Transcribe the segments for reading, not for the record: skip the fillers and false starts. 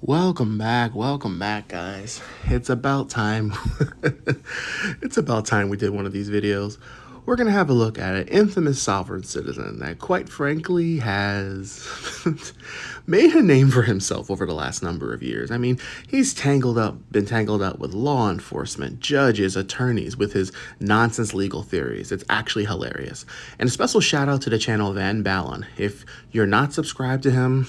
Welcome back, guys. It's about time. It's about time we did one of these videos. We're going to have a look at an infamous sovereign citizen that, quite frankly, has made a name for himself over the last number of years. I mean, he's been tangled up with law enforcement, judges, attorneys with his nonsense legal theories. It's actually hilarious. And a special shout out to the channel Van Balen. If you're not subscribed to him,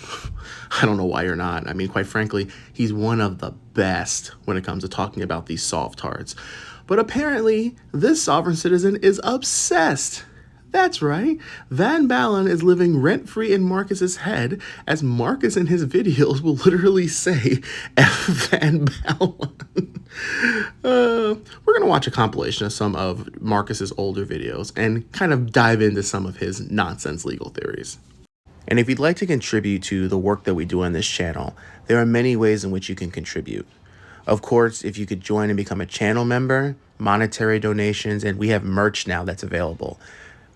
I don't know why you're not. I mean, quite frankly, he's one of the best when it comes to talking about these SovTards. But apparently, this sovereign citizen is obsessed. That's right. Van Balen is living rent-free in Marcus's head, as Marcus in his videos will literally say, F Van Balen. We're going to watch a compilation of some of Marcus's older videos and kind of dive into some of his nonsense legal theories. And if you'd like to contribute to the work that we do on this channel, there are many ways in which you can contribute. Of course, if you could join and become a channel member, monetary donations, and we have merch now that's available.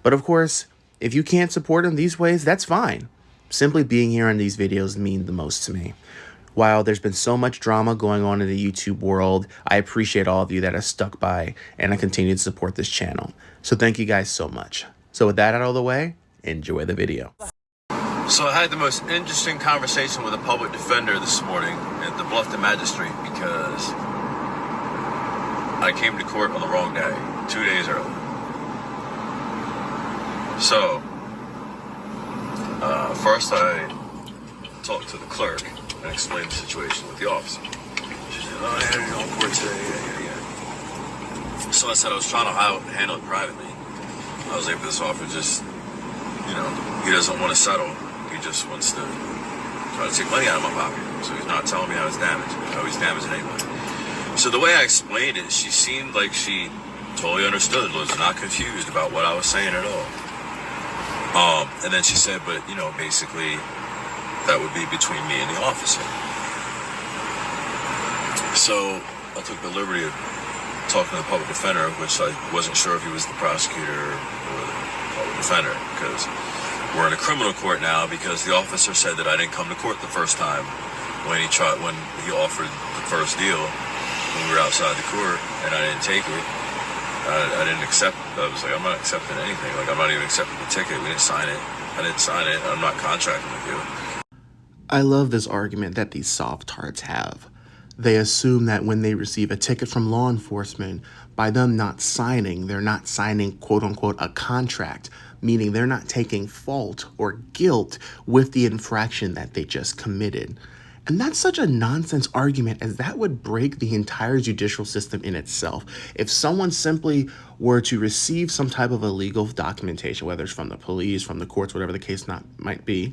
But of course, if you can't support in these ways, that's fine. Simply being here on these videos mean the most to me. While there's been so much drama going on in the YouTube world, I appreciate all of you that have stuck by and continue to support this channel. So thank you guys so much. So with that out of the way, enjoy the video. So I had the most interesting conversation with a public defender this morning at the Bluffton Magistrate because I came to court on the wrong day, 2 days early. So, first I talked to the clerk and explained the situation with the officer. She said, oh, yeah, you're on court today, yeah. So I said I was trying to handle it privately. I was like, this officer just, he doesn't want to settle. He just wants to try to take money out of my pocket. So he's not telling me how he's damaging anybody. So the way I explained it, she seemed like she totally understood, was not confused about what I was saying at all. And then she said, but, basically that would be between me and the officer. So I took the liberty of talking to the public defender, which I wasn't sure if he was the prosecutor or the public defender, because we're in a criminal court now because the officer said that I didn't come to court the first time when he offered the first deal when we were outside the court, and I didn't take it. I didn't accept. I was like, I'm not accepting anything. Like, I'm not even accepting the ticket. We didn't sign it. I didn't sign it. I'm not contracting with you. I love this argument that these SovTards have. They assume that when they receive a ticket from law enforcement, by them not signing, they're not signing, quote unquote, a contract, meaning they're not taking fault or guilt with the infraction that they just committed. And that's such a nonsense argument, as that would break the entire judicial system in itself. If someone simply were to receive some type of illegal documentation, whether it's from the police, from the courts, whatever the case might be,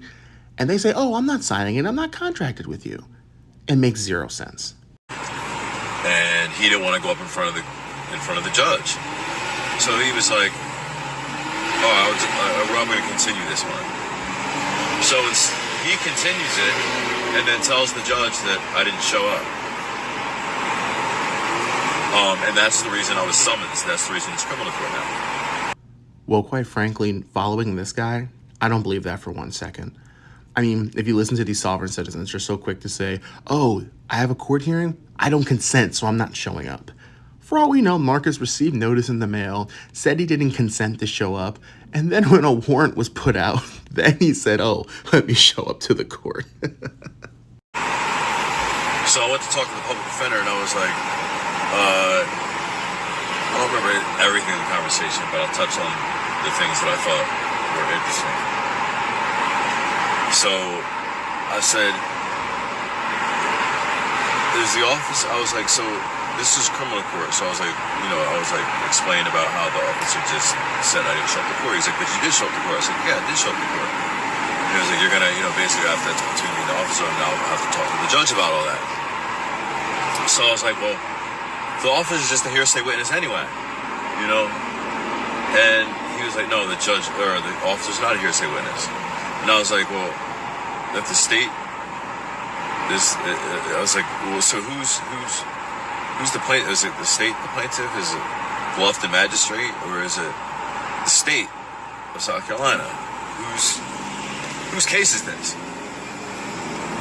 and they say, oh, I'm not signing it, I'm not contracted with you, it makes zero sense. And he didn't want to go up in front of the judge. So he was like, I'm going to continue this one. So he continues it and then tells the judge that I didn't show up. And that's the reason I was summoned. That's the reason it's criminal court now. Well, quite frankly, following this guy, I don't believe that for 1 second. I mean, if you listen to these sovereign citizens, you're so quick to say, oh, I have a court hearing, I don't consent, so I'm not showing up. For all we know, Marcus received notice in the mail, said he didn't consent to show up, and then when a warrant was put out, then he said, oh, let me show up to the court. So I went to talk to the public defender, and I was like, I don't remember everything in the conversation, but I'll touch on the things that I thought were interesting. So I said, there's the office. I was like, so this is criminal court. So I was like, explaining about how the officer just said I didn't show up to court. He's like, but you did show up to court. I said, yeah, I did show up to court. And he was like, you're going to, basically that's between me and the officer, and I'll have to talk to the judge about all that. So I was like, well, the officer's just a hearsay witness anyway, And he was like, no, the officer's not a hearsay witness. And I was like, well, if the state is, I was like, well, so who's the plaintiff? Is it the state, the plaintiff? Is it Bluffton Magistrate, or is it the state of South Carolina? Whose case is this?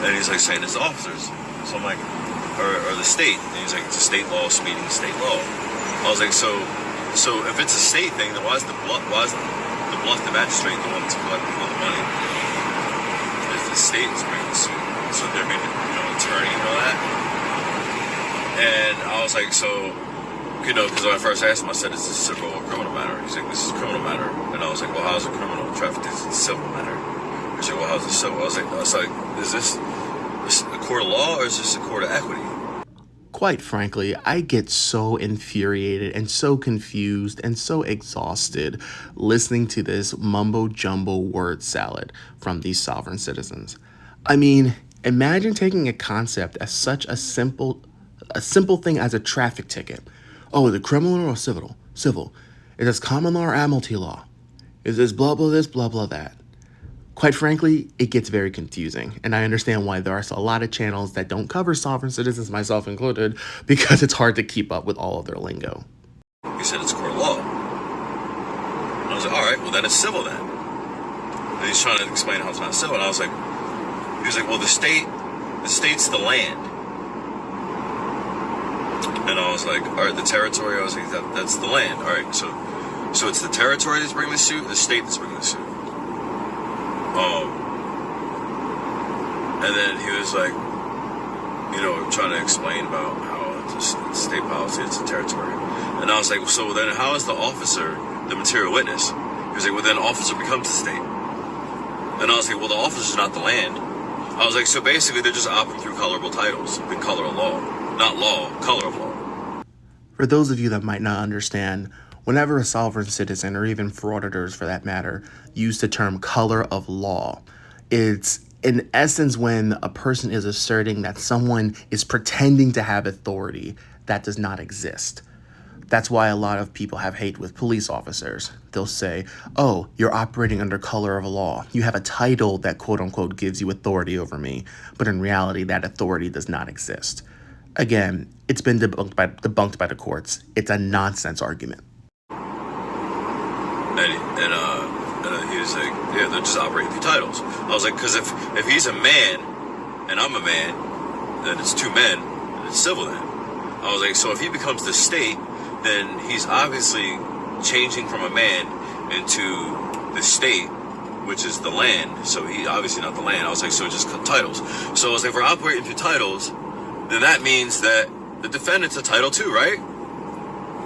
And he's like saying it's officers. So I'm like, or the state. And he's like, it's a state law, speeding, state law. I was like, so if it's a state thing, then why is the bluff the magistrate the one that's collecting all the money? If the state is bringing the suit, so they're being, attorney and all that. And I was like, so, because when I first asked him, I said, is this civil or criminal matter? He's like, this is a criminal matter. And I was like, well, how's it criminal? Traffic is a civil matter. He's like, well, how's it civil? I was like, is this a court of law or is this a court of equity? Quite frankly, I get so infuriated and so confused and so exhausted listening to this mumbo-jumbo word salad from these sovereign citizens. I mean, imagine taking a concept as such a simple thing as a traffic ticket. Oh, is it criminal or civil? Civil. Is this common law or admiralty law? Is this blah, blah, this, blah, blah, that? Quite frankly, it gets very confusing, and I understand why there are a lot of channels that don't cover sovereign citizens, myself included, because it's hard to keep up with all of their lingo. He said it's court of law. And I was like, all right, well then it's civil then. And he's trying to explain how it's not civil, and he was like, well, the state's the land. And I was like, all right, the territory, I was like, that's the land. All right, so it's the territory that's bringing the suit, the state that's bringing the suit. And then he was like, trying to explain about how it's state policy, it's a territory. And I was like, so then how is the officer the material witness? He was like, well, then officer becomes the state. And I was like, well, the officer's not the land. I was like, so basically they're just operating through colorable titles, the color of law. Not law, color of law. For those of you that might not understand, whenever a sovereign citizen, or even frauditors for that matter, use the term color of law, it's in essence when a person is asserting that someone is pretending to have authority that does not exist. That's why a lot of people have hate with police officers. They'll say, oh, you're operating under color of law. You have a title that quote unquote gives you authority over me, but in reality that authority does not exist. Again, it's been debunked by the courts. It's a nonsense argument. And he was like, yeah, they're just operating through titles. I was like, because if he's a man and I'm a man, then it's two men and it's civil then. I was like, so if he becomes the state, then he's obviously changing from a man into the state, which is the land. So he obviously not the land. I was like, so just titles. So I was like, if we're operating through titles, then that means that the defendant's a title too, right?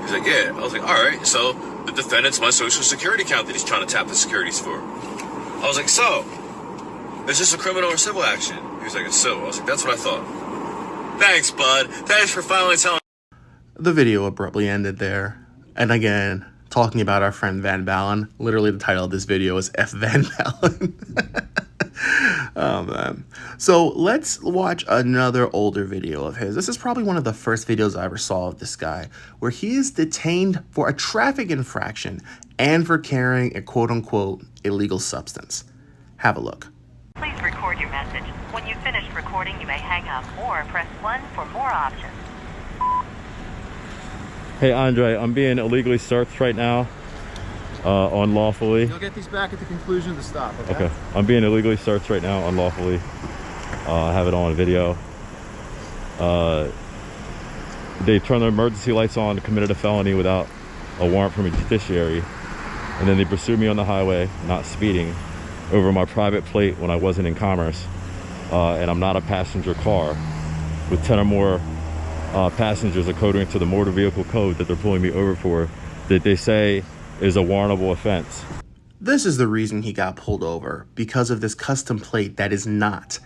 He's like, yeah. I was like, all right, so the defendant's my social security account that he's trying to tap the securities for. I was like, so, is this a criminal or civil action? He was like, it's civil. I was like, that's what I thought. Thanks, bud. Thanks for finally telling. The video abruptly ended there. And again, talking about our friend Van Balen, literally the title of this video is F. Van Balen. Oh, man. So let's watch another older video of his. This is probably one of the first videos I ever saw of this guy, where he is detained for a traffic infraction and for carrying a quote-unquote illegal substance. Have a look. Please record your message. When you've finished recording, you may hang up or press 1 for more options. Hey, Andre, I'm being illegally searched right now. Unlawfully. You'll get these back at the conclusion of the stop, okay? Okay. I'm being illegally searched right now, unlawfully. I have it on video. They turned their emergency lights on, committed a felony without a warrant from a judiciary. And then they pursued me on the highway, not speeding, over my private plate when I wasn't in commerce. And I'm not a passenger car with 10 or more passengers according to the motor vehicle code that they're pulling me over for, that they say is a warrantable offense. This is the reason he got pulled over, because of this custom plate that is not,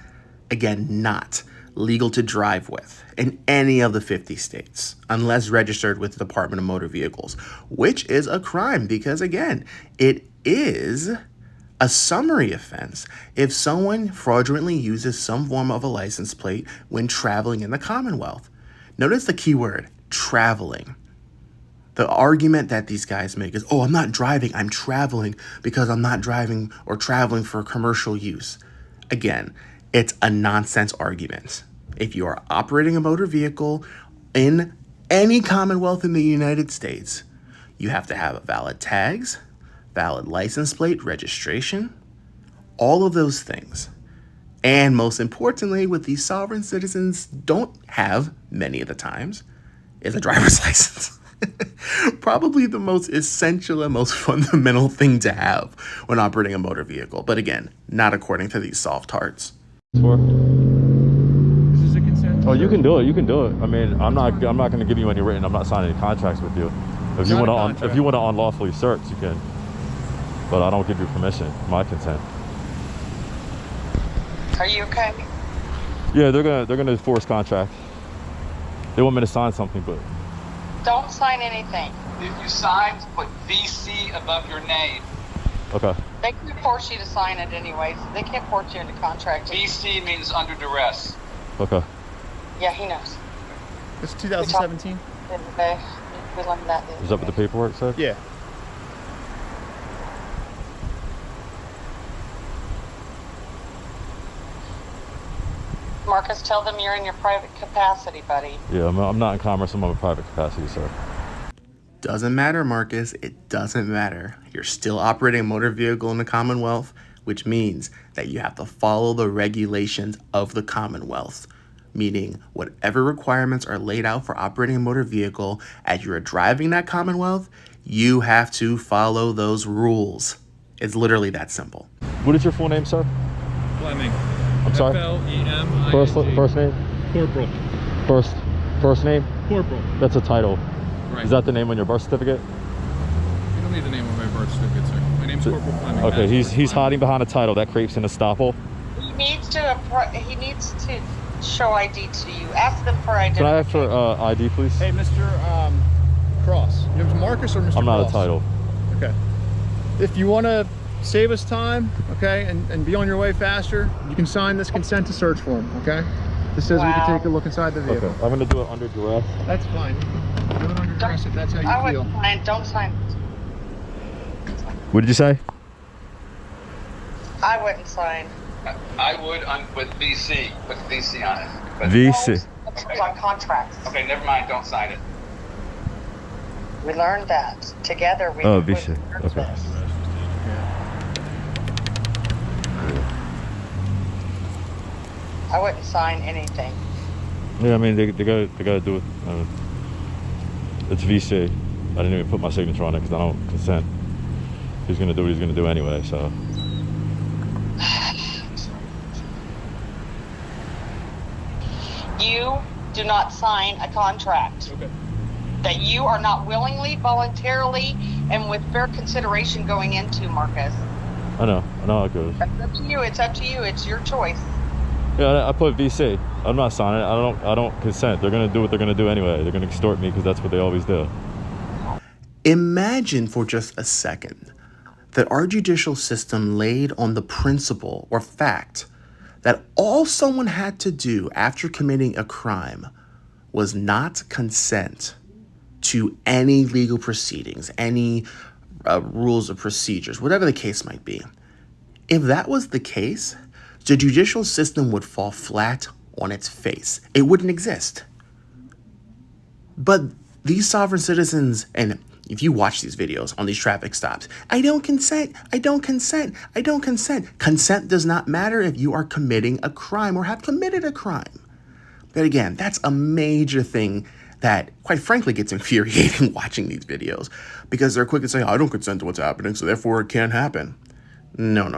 again, not legal to drive with in any of the 50 states, unless registered with the Department of Motor Vehicles, which is a crime because, again, it is a summary offense if someone fraudulently uses some form of a license plate when traveling in the Commonwealth. Notice the key word, traveling. The argument that these guys make is, oh, I'm not driving, I'm traveling because I'm not driving or traveling for commercial use. Again, it's a nonsense argument. If you are operating a motor vehicle in any Commonwealth in the United States, you have to have valid tags, valid license plate, registration, all of those things. And most importantly, what these sovereign citizens don't have many of the times is a driver's license. Probably the most essential and most fundamental thing to have when operating a motor vehicle. But again, not according to these soft tarts. This is a consent. Oh, you can do it. You can do it. I mean, I'm not going to give you any written. I'm not signing any contracts with you. If you want to unlawfully search, you can. But I don't give you permission. My consent. Are you okay? Yeah, they're gonna enforce contract. They want me to sign something, but Don't sign anything. If you sign, put VC above your name. okay. They can force you to sign it anyways. They can't force you into contract. VC means under duress. Okay. Yeah, he knows. It's 2017. We learned that. Is that what the paperwork said? Yeah. Marcus, tell them you're in your private capacity, buddy. Yeah, I'm not in commerce. I'm on a private capacity, sir. Doesn't matter, Marcus. It doesn't matter. You're still operating a motor vehicle in the Commonwealth, which means that you have to follow the regulations of the Commonwealth. Meaning, whatever requirements are laid out for operating a motor vehicle as you're driving that Commonwealth, you have to follow those rules. It's literally that simple. What is your full name, sir? Fleming. I'm sorry. F-L-E-M-I-N-G. First name. Corporal. First name. Corporal. That's a title. Right. Is that the name on your birth certificate? You don't need the name of my birth certificate, sir. My name's Corporal Fleming. Okay, That's he's Fleming. hiding behind a title that creates an estoppel. He needs to show ID to you. Ask them for Can I identification. ask for ID, please? Hey, Mr. Cross. Your name's Marcus or Mr. I'm not Cross? a title. Okay. If you want to save us time, okay, and be on your way faster, you can sign this consent to search form, okay? This says we Wow. can take a look inside the vehicle. Okay, I'm gonna do it under duress. That's fine. Do it under duress if that's how you I feel. wouldn't sign. Don't sign. What did you say? I wouldn't sign. I would with VC. Put VC on it. But, VC. It's on contracts. Okay, never mind. Don't sign it. We learned that together. We Oh, we VC. learned Okay. this. I wouldn't sign anything. Yeah, I mean they gotta do it. It's VC. I didn't even put my signature on it because I don't consent. He's gonna do what he's gonna do anyway. So You do not sign a contract. Okay. That you are not willingly, voluntarily, and with fair consideration going into, Marcus. I know how it goes. It's up to you. It's up to you. It's your choice. Yeah, I put VC. I'm not signing it. I don't consent. They're gonna do what they're gonna do anyway. They're gonna extort me because that's what they always do. Imagine for just a second that our judicial system laid on the principle or fact that all someone had to do after committing a crime was not consent to any legal proceedings, any rules or procedures, whatever the case might be. If that was the case, the judicial system would fall flat on its face. It wouldn't exist. But these sovereign citizens, and if you watch these videos on these traffic stops, I don't consent, I don't consent, I don't consent. Consent does not matter if you are committing a crime or have committed a crime. But again, that's a major thing that, quite frankly, gets infuriating watching these videos because they're quick to say, I don't consent to what's happening, so therefore it can't happen. No.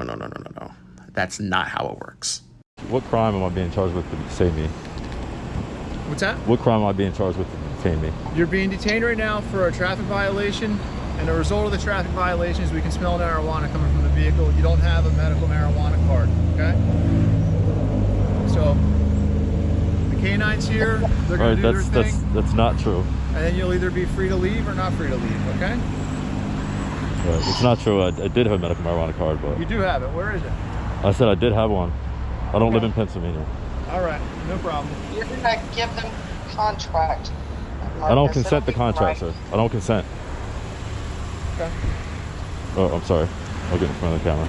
That's not how it works. What crime am I being charged with to detain me? What's that? What crime am I being charged with to detain me? You're being detained right now for a traffic violation, and the result of the traffic violation is we can smell marijuana coming from the vehicle. You don't have a medical marijuana card, okay? So, the canines here, they're All gonna right, do their thing, that's not true. and then you'll either be free to leave or not free to leave, okay? All right, it's not true. I did have a medical marijuana card, but You do have it. Where is it? I said I did have one. I don't live in Pennsylvania. All right, no problem. You're gonna give them contract. I don't Marcus. consent to It'll be contracts, right. sir. I don't consent. Okay. Oh, I'm sorry. I'll get in front of the camera.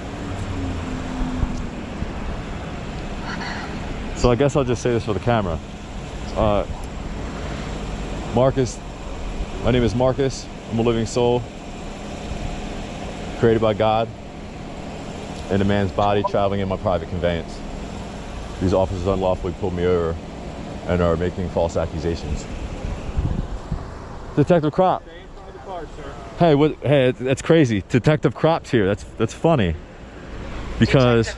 So I guess I'll just say this for the camera. Marcus, my name is Marcus. I'm a living soul, created by God, in a man's body, traveling in my private conveyance. These officers unlawfully pulled me over and are making false accusations. Detective Crop. Stay in front of the car, sir. Hey, what? Hey, that's crazy. Detective Crop's here. That's funny. Because,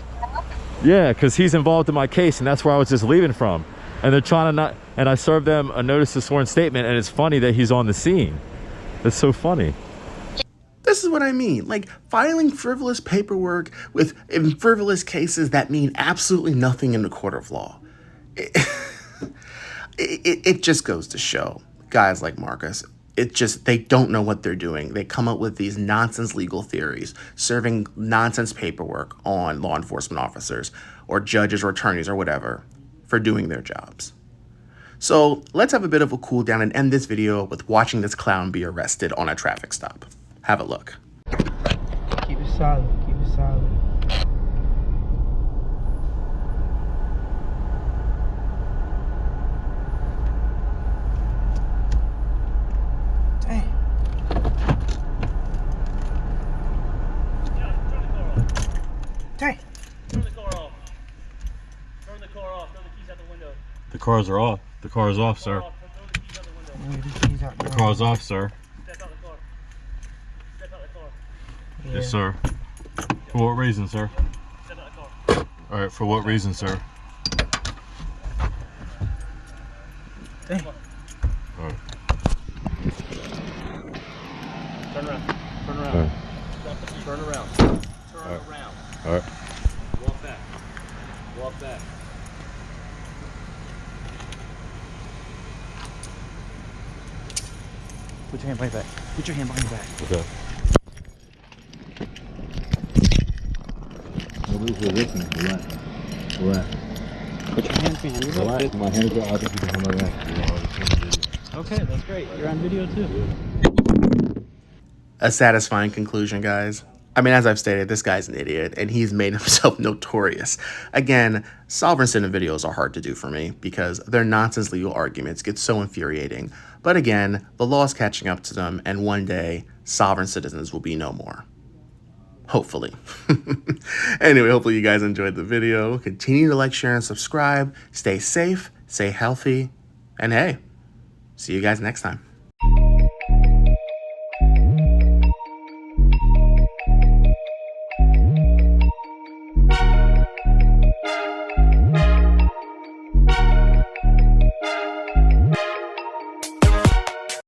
yeah, because he's involved in my case, and that's where I was just leaving from. And they're trying to not. And I served them a notice of sworn statement, and it's funny that he's on the scene. That's so funny. This is what I mean. Like, filing frivolous paperwork in frivolous cases that mean absolutely nothing in the court of law. It just goes to show guys like Marcus, they don't know what they're doing. They come up with these nonsense legal theories, serving nonsense paperwork on law enforcement officers or judges or attorneys or whatever for doing their jobs. So let's have a bit of a cool down and end this video with watching this clown be arrested on a traffic stop. Have a look. Keep it solid. Keep it solid. Dang. Dang. Turn the car off. Turn the car off. Throw the keys out the window. The cars are off. The car is off, sir. Throw the keys out the window. The car's off, sir. Step out the car. Step out the car. Yes, sir. For what reason, sir? Step out the car. All right, for what reason, sir? Dang. All right. Turn around. Turn around. All right. Turn around. Turn All right. around. All right. Walk back. Walk back. Put your hand behind your back. Put your hand behind your back. Okay. Nobody's listening. Relax. Relax. Put your hands behind your back. Relax. My hands are out there behind my back. Okay, that's great. You're on video too. A satisfying conclusion, guys. I mean, as I've stated, this guy's an idiot, and he's made himself notorious. Again, sovereign citizen videos are hard to do for me because their nonsense legal arguments get so infuriating. But again, the law's catching up to them, and one day, sovereign citizens will be no more. Hopefully. Anyway, hopefully you guys enjoyed the video. Continue to like, share, and subscribe. Stay safe, stay healthy, and hey, see you guys next time.